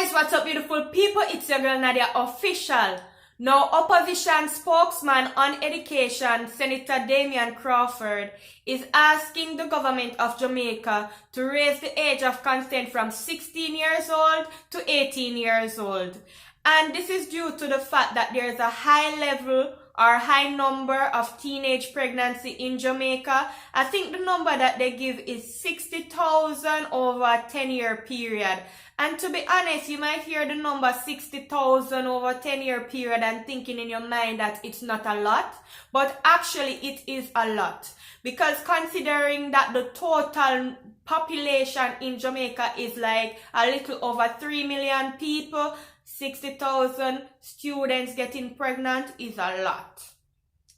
guys, what's up beautiful people? It's your girl Nadia Official. Now, opposition spokesman on education, Senator Damian Crawford, is asking the government of Jamaica to raise the age of consent from 16 years old to 18 years old. And this is due to the fact that there is a high level or high number of teenage pregnancy in Jamaica. I think the number that they give is 60,000 over a 10-year period. And to be honest, you might hear the number 60,000 over a 10-year period and thinking in your mind that it's not a lot. But actually it is a lot. Because considering that the total population in Jamaica is like a little over 3 million people, 60,000 students getting pregnant is a lot.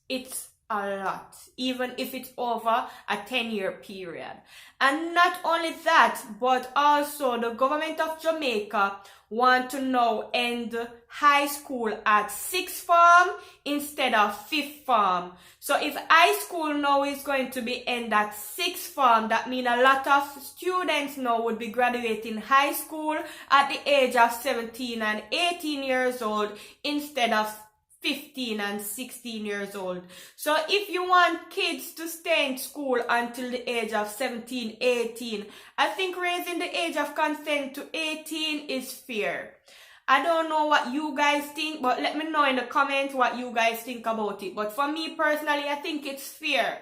It's a lot, even if it's over a 10-year period. And not only that, but also the government of Jamaica want to now end high school at 6th form instead of 5th form. So if high school now is going to be end at 6th form, that means a lot of students now would be graduating high school at the age of 17 and 18 years old instead of 15 and 16 years old. So if you want kids to stay in school until the age of 17, 18, I think raising the age of consent to 18 is fair. I don't know what you guys think, but let me know in the comments what you guys think about it. But for me personally, I think it's fair.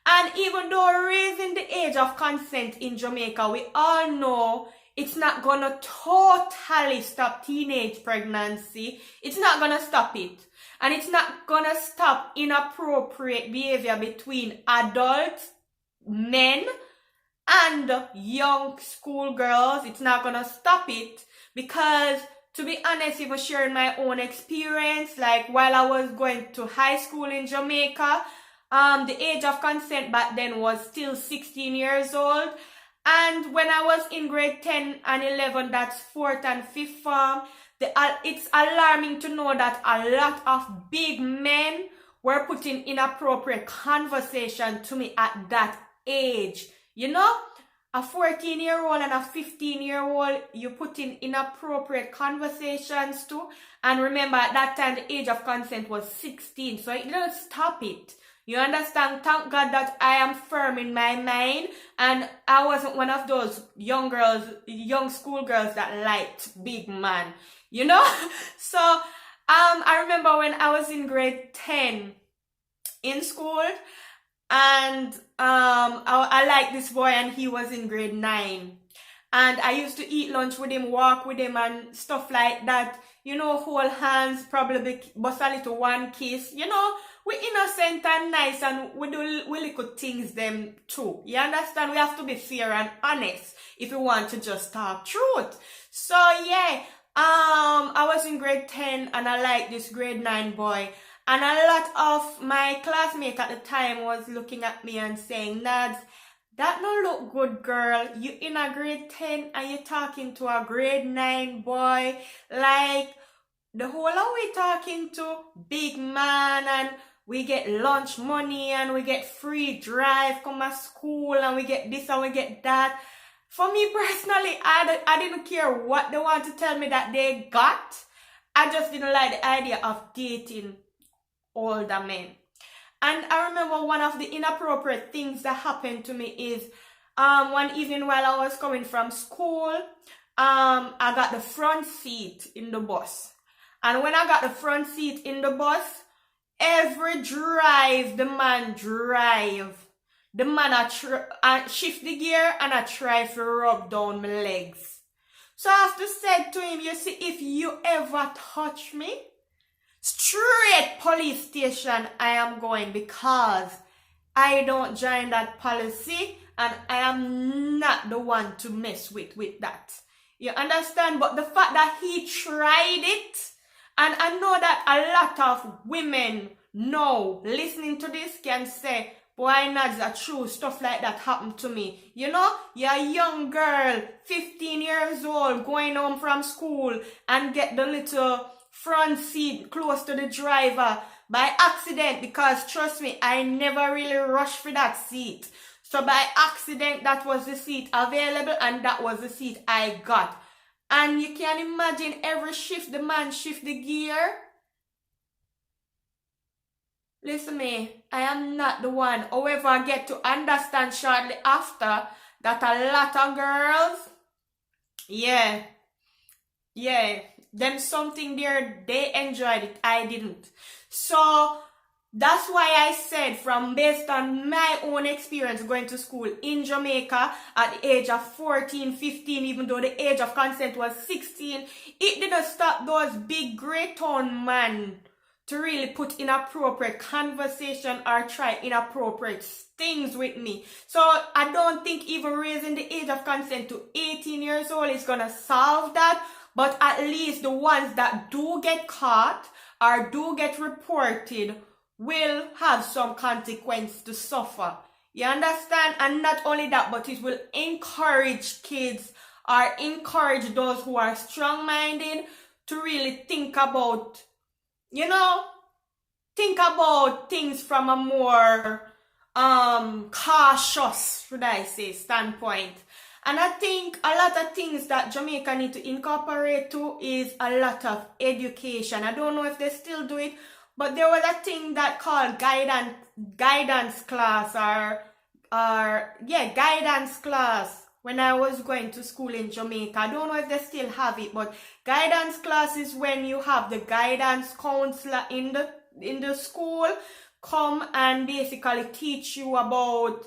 And even though raising the age of consent in Jamaica, we all know it's not gonna totally stop teenage pregnancy. It's not gonna stop it. And it's not gonna stop inappropriate behavior between adult men and young schoolgirls. It's not gonna stop it because, to be honest, even sharing my own experience, like while I was going to high school in Jamaica, the age of consent back then was still 16 years old. And when I was in grade 10 and 11, that's 4th and 5th form, it's alarming to know that a lot of big men were putting inappropriate conversation to me at that age. You know, a 14-year-old and a 15-year-old, you put in inappropriate conversations to. And remember, at that time, the age of consent was 16. So it didn't stop it. You understand? Thank God that I am firm in my mind and I wasn't one of those young schoolgirls that liked big man, you know? So, I remember when I was in grade 10 in school and I liked this boy and he was in grade 9. And I used to eat lunch with him, walk with him and stuff like that. You know, hold hands, probably bust a little one kiss, you know? We're innocent and nice and we do little things them too. You understand? We have to be fair and honest if we want to just talk truth. So yeah, I was in grade 10 and I liked this grade 9 boy. And a lot of my classmates at the time was looking at me and saying, Nads, that don't look good, girl. You in a grade 10 and you're talking to a grade 9 boy. Like, the whole of we talking to big man and we get lunch money and we get free drive come to school and we get this and we get that. For me personally, I didn't care what they want to tell me that they got. I just didn't like the idea of dating older men. And I remember one of the inappropriate things that happened to me is one evening while I was coming from school, I got the front seat in the bus. And when I got the front seat in the bus, every drive the man drive, the man I shift the gear and I try to rub down my legs. So I have to say to him, you see, if you ever touch me, straight police station I am going because I don't join that policy and I am not the one to mess with that. You understand? But the fact that he tried it, and I know that a lot of women now listening to this can say, boy, Nads, are true, stuff like that happened to me. You know, you're a young girl, 15 years old, going home from school and get the little front seat close to the driver by accident, because trust me, I never really rushed for that seat. So by accident, that was the seat available and that was the seat I got. And you can imagine every shift the man shift the gear. Listen me, I am not the one. However, I get to understand shortly after that a lot of girls, yeah, them something there, they enjoyed it. I didn't. So that's why I said, from based on my own experience going to school in Jamaica at the age of 14, 15, even though the age of consent was 16, it didn't stop those big great tone man to really put inappropriate conversation or try inappropriate things with me. So I don't think even raising the age of consent to 18 years old is gonna solve that, but at least the ones that do get caught or do get reported will have some consequence to suffer. You understand? And not only that, but it will encourage kids or encourage those who are strong-minded to really think about, think about things from a more cautious, should I say, standpoint. And I think a lot of things that Jamaica need to incorporate to is a lot of education. I don't know if they still do it, but there was a thing that called guidance class guidance class when I was going to school in Jamaica. I don't know if they still have it, but guidance class is when you have the guidance counselor in the school come and basically teach you about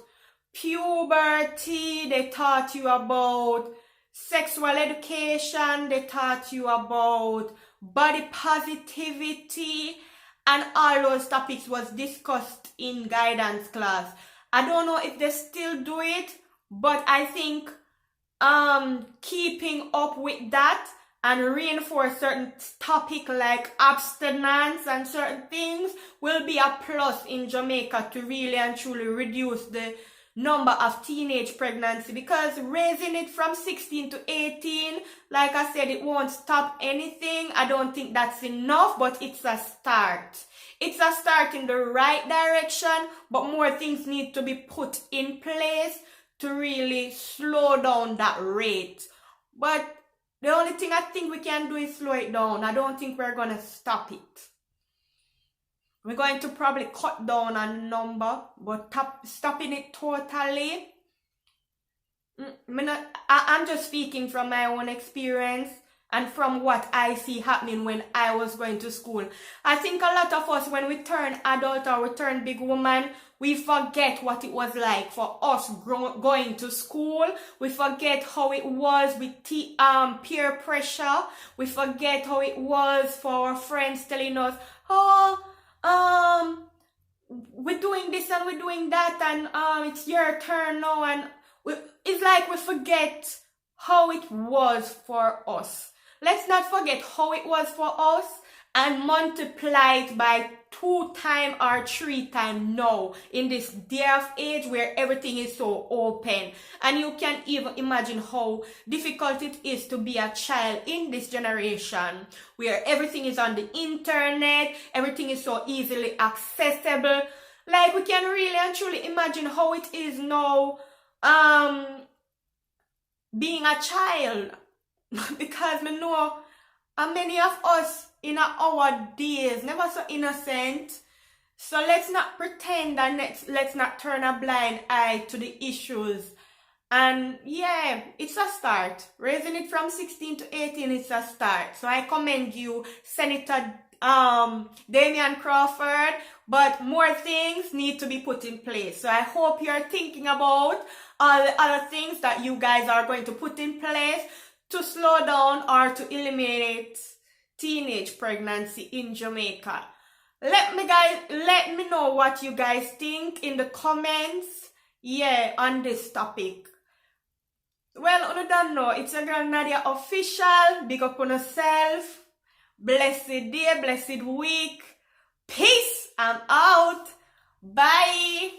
puberty. They taught you about sexual education. They taught you about body positivity, and all those topics was discussed in guidance class. I don't know if they still do it, but I think keeping up with that and reinforce certain topic like abstinence and certain things will be a plus in Jamaica to really and truly reduce the number of teenage pregnancy, because raising it from 16 to 18, like I said, it won't stop anything. I don't think that's enough, but it's a start. It's a start in the right direction, but more things need to be put in place to really slow down that rate. But the only thing I think we can do is slow it down. I don't think we're going to stop it. We're going to probably cut down a number, but stopping it totally, I'm just speaking from my own experience and from what I see happening when I was going to school. I think a lot of us, when we turn adult or we turn big woman, we forget what it was like for us going to school. We forget how it was with peer pressure. We forget how it was for our friends telling us, we're doing this and we're doing that, and it's your turn now, and it's like we forget how it was for us. Let's not forget how it was for us and multiply it by 2 times or 3 times now in this day of age where everything is so open. And you can even imagine how difficult it is to be a child in this generation where everything is on the internet, everything is so easily accessible. Like, we can really and truly imagine how it is now being a child. Because I know many of us in our days never so innocent. So let's not pretend and let's not turn a blind eye to the issues. And yeah, it's a start. Raising it from 16 to 18 is a start. So I commend you, Senator Damian Crawford, but more things need to be put in place. So I hope you're thinking about all the other things that you guys are going to put in place to slow down or to eliminate teenage pregnancy in Jamaica. Let me know what you guys think in the comments, on this topic. Well, I don't know. It's your girl Nadia Official. Big up on yourself. Blessed day, blessed week. Peace. I'm out. Bye.